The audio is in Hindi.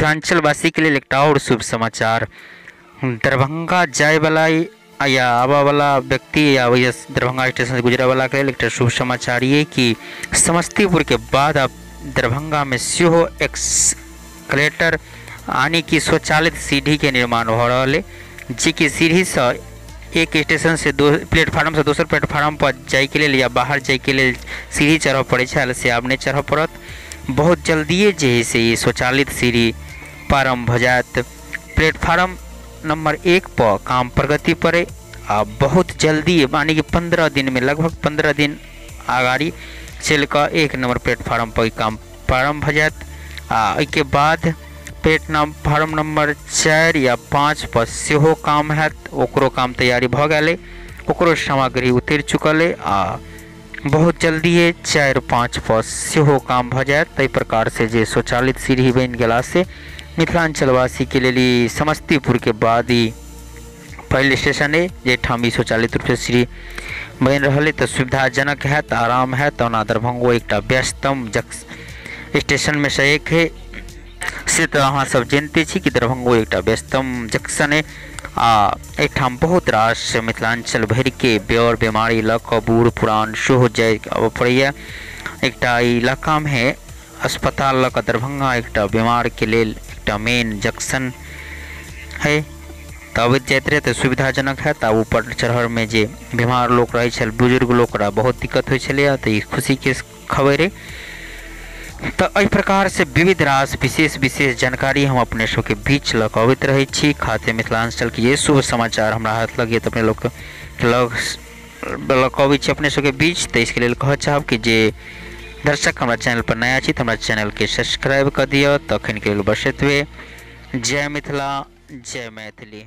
मिथिलांचल वासी के लिए एकटा और शुभ समाचार। दरभंगा जाए वाला या आवा वाला व्यक्ति या वही दरभंगा स्टेशन से गुजरे वाला के लिए एक शुभ समाचार ये कि समस्तीपुर के बाद अब दरभंगा में सेहो एक्सकलेटर यानी कि स्वचालित सीढ़ी के निर्माण हो रहा है, जी की सीढ़ी से एक स्टेशन से दो प्लेटफार्म से दोसर प्लेटफार्म पर जाए के लिए या बाहर जाए के लिए सीढ़ी चढ़ पड़े से आब नहीं चढ़ पड़त। बहुत जल्दिए जे है से ये स्वचालित सीढ़ी प्रारंभ हो जात। प्लेटफार्म नंबर 1 पर काम प्रगति पर है आ बहुत जल्दी यानी कि 15 दिन में लगभग 15 दिन आगाड़ी चल कर 1 नंबर प्लेटफार्म पर काम प्रारंभ हो जात। के बाद प्लेटफार्म नंबर 4 या 5 पर सेहो काम है, ओकरो काम तैयारी भ गए, ओकरो सामग्री उतर चुकल है आ बहुत जल्दी 4-5 पर सेहो काम भ जाए। तई प्रकार से जे स्वचालित सीढ़ी बन गला से मिथिलांचलवासी के लिए समस्तीपुर के बाद ही पहले स्टेशन है जे ठाम स्वचालित रूप से सीढ़ी बन रहा है, तो सुविधाजनक है, तो आराम है। तो ना दरभंगो एक व्यस्तम स्टेशन में से एक है से तो अहाँ सब जानते छी कि दरभंगो एक व्यस्तम जंक्शन है। एठाम बहुत रास मिथिलांचल भर के बेर बीमारी लक बूढ़ पुरान सेहो जाए पड़े। एक इलाका में है अस्पताल लक दरभंगा एक बीमार के लिए एक मेन जंक्शन है, तब जाते रहे तो सुविधाजनक है। तब ऊपर चढ़र में जे बीमार लोग रहे बुजुर्ग लोग बहुत दिक्कत हो, तो ये खुशी के खबर है। तो इस प्रकार से विविध रास विशेष जानकारी हम अपने शो के बीच लकवित रहे छी। खाते मिथिलांचल के ये शुभ समाचार हमारा हाथ लगे तो अपने लोग लकवी अपने शो के बीच। तो इसके लिए कह चाहब कि जे दर्शक हमारा चैनल पर नया छी तो हमारा चैनल के सब्सक्राइब कर दियो। तो अखन के लिए बसत हुए जय मिथिला जय मैथिली।